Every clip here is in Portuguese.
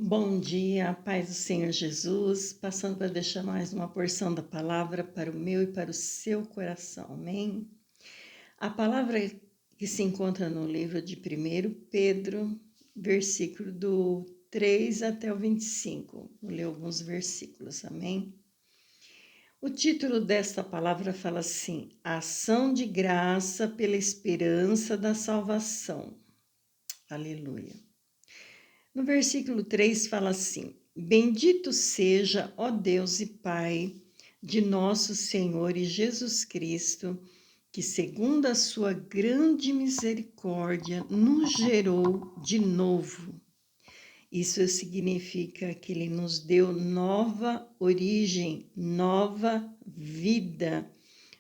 Bom dia, paz do Senhor Jesus, passando para deixar mais uma porção da palavra para o meu e para o seu coração, amém? A palavra que se encontra no livro de 1 Pedro, versículo do 3 até o 25, vou ler alguns versículos, amém? O título desta palavra fala assim: Ação de graça pela esperança da salvação. Aleluia. No versículo 3 fala assim: Bendito seja, ó Deus e Pai, de nosso Senhor e Jesus Cristo, que, segundo a sua grande misericórdia, nos gerou de novo. Isso significa que ele nos deu nova origem, nova vida,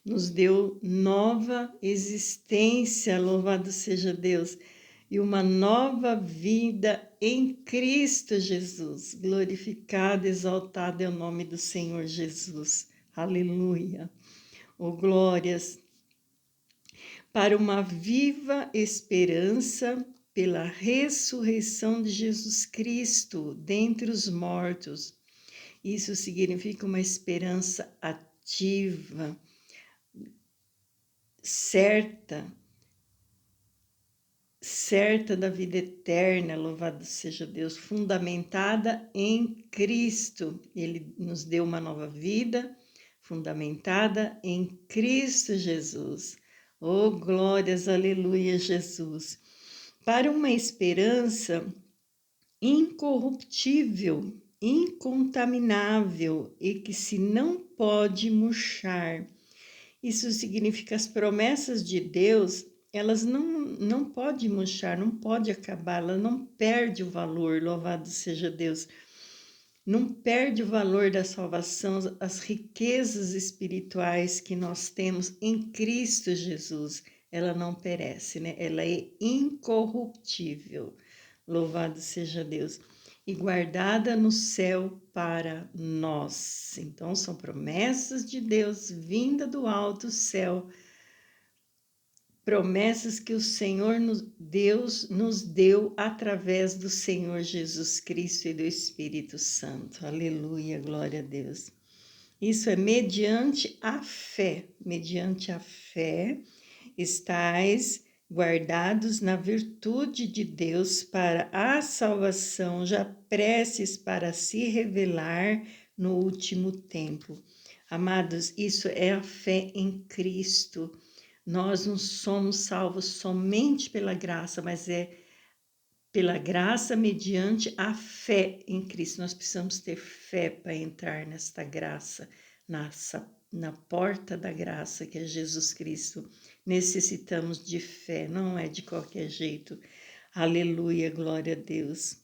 nos deu nova existência, louvado seja Deus, e uma nova vida em Cristo Jesus. Glorificado, exaltado é o nome do Senhor Jesus. Aleluia. Oh, glórias. Para uma viva esperança pela ressurreição de Jesus Cristo dentre os mortos. Isso significa uma esperança ativa, certa da vida eterna, louvado seja Deus, fundamentada em Cristo. Ele nos deu uma nova vida, fundamentada em Cristo Jesus. Oh, glórias, aleluia, Jesus. Para uma esperança incorruptível, incontaminável e que se não pode murchar. Isso significa as promessas de Deus, elas não podem murchar, não pode acabar, ela não perde o valor, louvado seja Deus. Não perde o valor da salvação, as riquezas espirituais que nós temos em Cristo Jesus. Ela não perece, né? Ela é incorruptível. Louvado seja Deus. E guardada no céu para nós. Então, são promessas de Deus vinda do alto céu. Promessas que o Senhor Deus nos deu através do Senhor Jesus Cristo e do Espírito Santo. Aleluia, glória a Deus. Isso é mediante a fé. Mediante a fé, estais guardados na virtude de Deus para a salvação, já prestes para se revelar no último tempo. Amados, isso é a fé em Cristo. Nós não somos salvos somente pela graça, mas é pela graça mediante a fé em Cristo. Nós precisamos ter fé para entrar nesta graça, na porta da graça que é Jesus Cristo. Necessitamos de fé, não é de qualquer jeito. Aleluia, glória a Deus.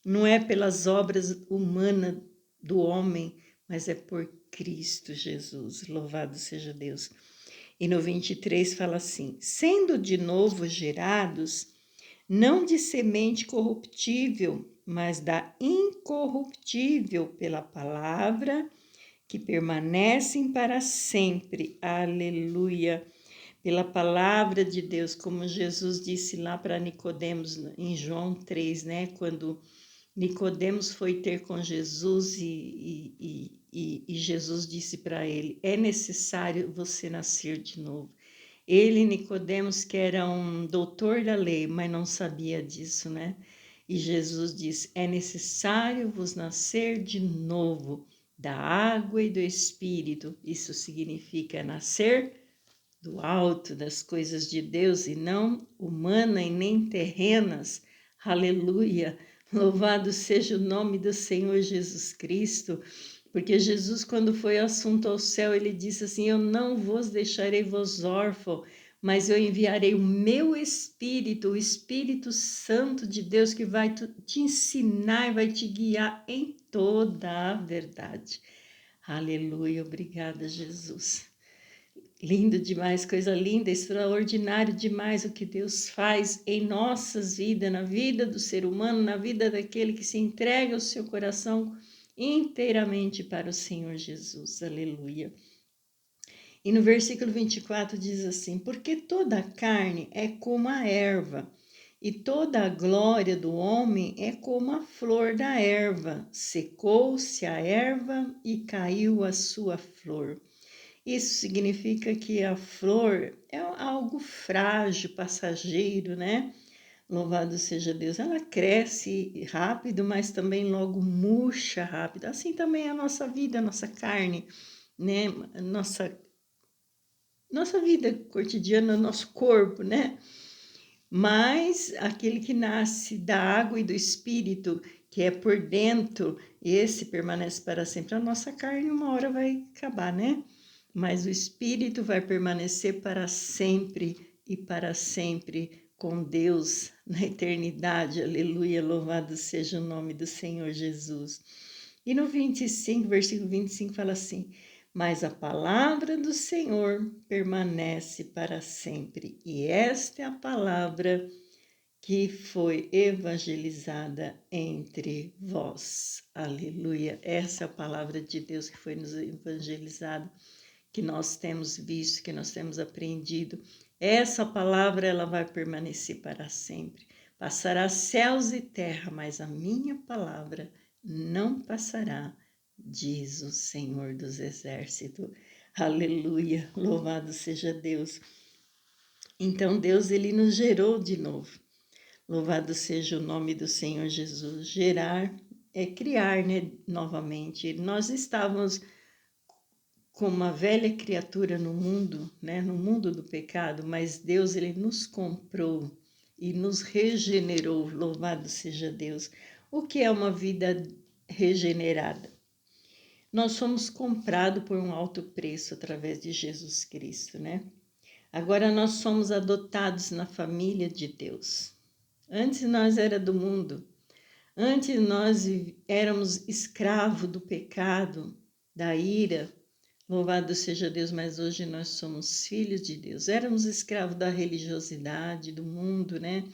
Não é pelas obras humanas do homem, mas é por Cristo Jesus. Louvado seja Deus. E no 23 fala assim: sendo de novo gerados, não de semente corruptível, mas da incorruptível pela palavra que permanecem para sempre. Aleluia. Pela palavra de Deus, como Jesus disse lá para Nicodemos em João 3, né? Quando Nicodemos foi ter com Jesus e Jesus disse para ele: é necessário você nascer de novo. Ele, Nicodemos, que era um doutor da lei, mas não sabia disso, né? E Jesus disse: é necessário vos nascer de novo da água e do Espírito. Isso significa nascer do alto, das coisas de Deus e não humana e nem terrenas. Aleluia! Louvado seja o nome do Senhor Jesus Cristo, porque Jesus, quando foi assunto ao céu, ele disse assim: eu não vos deixarei vos órfãos, mas eu enviarei o meu Espírito, o Espírito Santo de Deus, que vai te ensinar e vai te guiar em toda a verdade. Aleluia, obrigada, Jesus. Lindo demais, coisa linda, extraordinário demais o que Deus faz em nossas vidas, na vida do ser humano, na vida daquele que se entrega o seu coração inteiramente para o Senhor Jesus. Aleluia. E no versículo 24 diz assim: porque toda a carne é como a erva, E toda a glória do homem é como a flor da erva, secou-se a erva e caiu a sua flor. Isso significa que a flor é algo frágil, passageiro, né? Louvado seja Deus. Ela cresce rápido, mas também logo murcha rápido. Assim também é a nossa vida, a nossa carne, né? Nossa vida cotidiana, nosso corpo, né? Mas aquele que nasce da água e do espírito, que é por dentro, esse permanece para sempre. A nossa carne uma hora vai acabar, né? Mas o espírito vai permanecer para sempre e para sempre com Deus na eternidade. Aleluia, louvado seja o nome do Senhor Jesus. E no 25, versículo 25 fala assim: mas a palavra do Senhor permanece para sempre. E esta é a palavra que foi evangelizada entre vós. Aleluia. Essa é a palavra de Deus que foi nos evangelizada, que nós temos visto, que nós temos aprendido. Essa palavra ela vai permanecer para sempre. Passará céus e terra, mas a minha palavra não passará, diz o Senhor dos Exércitos. Aleluia, louvado seja Deus. Então Deus ele nos gerou de novo. Louvado seja o nome do Senhor Jesus. Gerar é criar, né, novamente. Nós estávamos como uma velha criatura no mundo, né, no mundo do pecado, mas Deus ele nos comprou e nos regenerou. Louvado seja Deus. O que é uma vida regenerada? Nós somos comprados por um alto preço através de Jesus Cristo, né? Agora nós somos adotados na família de Deus. Antes nós era do mundo. Antes nós éramos escravos do pecado, da ira. Louvado seja Deus, mas hoje nós somos filhos de Deus. Éramos escravos da religiosidade, do mundo, né?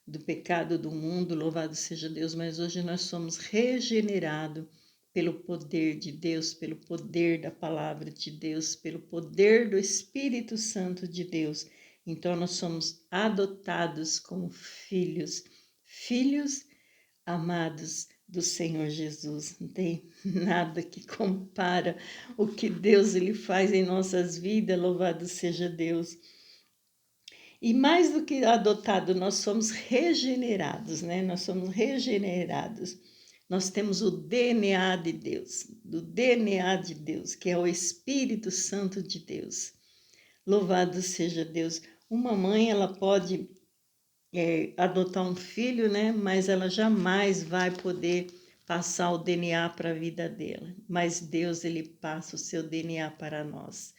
Do pecado do mundo, louvado seja Deus, mas hoje nós somos regenerados pelo poder de Deus, pelo poder da palavra de Deus, pelo poder do Espírito Santo de Deus. Então nós somos adotados como filhos, filhos amados do Senhor Jesus. Não tem nada que compara o que Deus ele faz em nossas vidas, louvado seja Deus. E mais do que adotado, nós somos regenerados, né? Nós somos regenerados. Nós temos o DNA de Deus, do DNA de Deus, que é o Espírito Santo de Deus. Louvado seja Deus. Uma mãe, ela pode adotar um filho, né? Mas ela jamais vai poder passar o DNA para a vida dela. Mas Deus, ele passa o seu DNA para nós.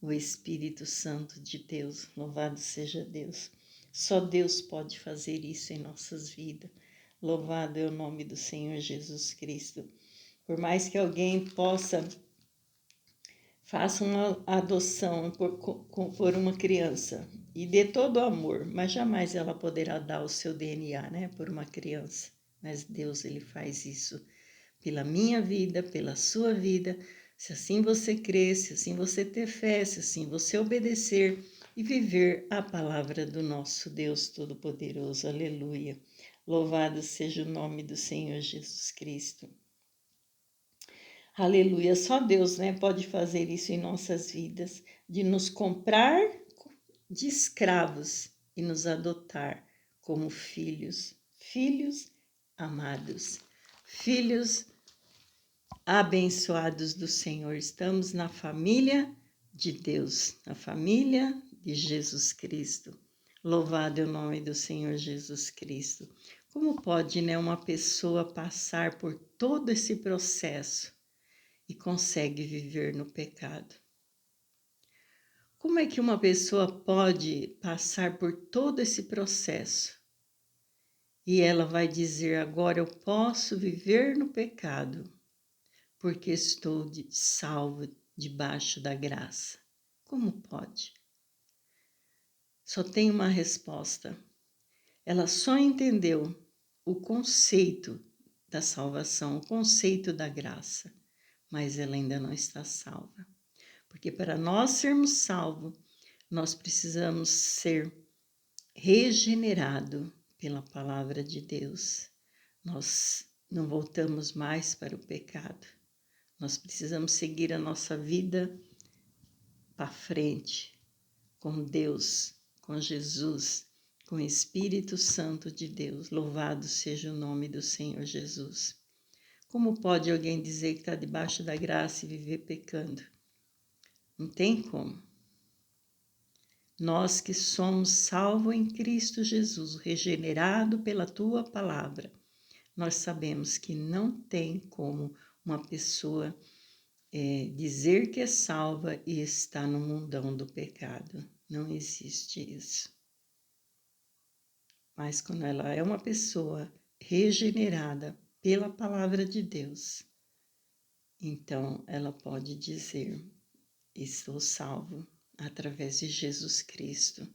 O Espírito Santo de Deus, louvado seja Deus. Só Deus pode fazer isso em nossas vidas. Louvado é o nome do Senhor Jesus Cristo. Por mais que alguém faça uma adoção por uma criança e dê todo o amor, mas jamais ela poderá dar o seu DNA, né, por uma criança. Mas Deus, ele faz isso pela minha vida, pela sua vida. Se assim você crer, se assim você ter fé, se assim você obedecer e viver a palavra do nosso Deus Todo-Poderoso. Aleluia. Louvado seja o nome do Senhor Jesus Cristo. Aleluia. Só Deus, né, pode fazer isso em nossas vidas, de nos comprar de escravos e nos adotar como filhos, filhos amados, filhos abençoados do Senhor. Estamos na família de Deus, na família de Jesus Cristo. Louvado é o nome do Senhor Jesus Cristo. Como pode, né, uma pessoa passar por todo esse processo e consegue viver no pecado? Como é que uma pessoa pode passar por todo esse processo e ela vai dizer: agora eu posso viver no pecado porque estou salvo debaixo da graça? Como pode? Só tem uma resposta. Ela só entendeu o conceito da salvação, o conceito da graça, mas ela ainda não está salva. Porque para nós sermos salvos, nós precisamos ser regenerados pela palavra de Deus, nós não voltamos mais para o pecado. Nós precisamos seguir a nossa vida para frente, com Deus, com Jesus, com o Espírito Santo de Deus. Louvado seja o nome do Senhor Jesus. Como pode alguém dizer que está debaixo da graça e viver pecando? Não tem como. Nós que somos salvos em Cristo Jesus, regenerado pela tua palavra, nós sabemos que não tem como uma pessoa dizer que é salva e está no mundão do pecado. Não existe isso. Mas quando ela é uma pessoa regenerada pela palavra de Deus, então ela pode dizer: estou salvo através de Jesus Cristo,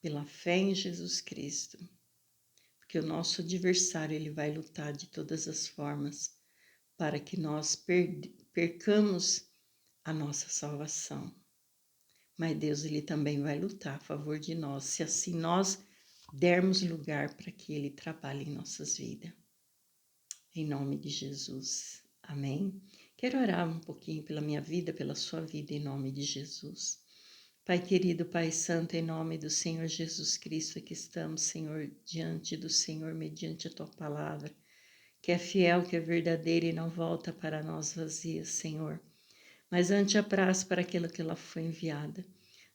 pela fé em Jesus Cristo. Porque o nosso adversário, ele vai lutar de todas as formas para que nós percamos a nossa salvação. Mas Deus, ele também vai lutar a favor de nós, se assim nós dermos lugar para que ele trabalhe em nossas vidas. Em nome de Jesus. Amém? Quero orar um pouquinho pela minha vida, pela sua vida, em nome de Jesus. Pai querido, Pai santo, em nome do Senhor Jesus Cristo, aqui estamos, Senhor, diante do Senhor, mediante a tua palavra, que é fiel, que é verdadeira e não volta para nós vazia, Senhor, mas ante apraz para aquilo que ela foi enviada.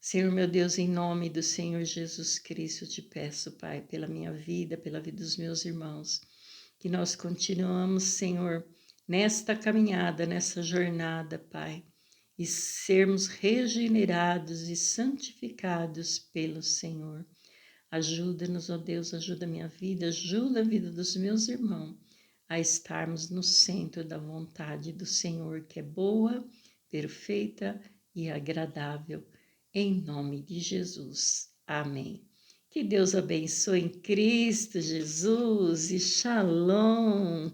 Senhor, meu Deus, em nome do Senhor Jesus Cristo, eu te peço, Pai, pela minha vida, pela vida dos meus irmãos, que nós continuamos, Senhor, nesta caminhada, nessa jornada, Pai, e sermos regenerados e santificados pelo Senhor. Ajuda-nos, ó Deus, ajuda a minha vida, ajuda a vida dos meus irmãos a estarmos no centro da vontade do Senhor, que é boa, perfeita e agradável, em nome de Jesus. Amém. Que Deus abençoe em Cristo Jesus e Shalom.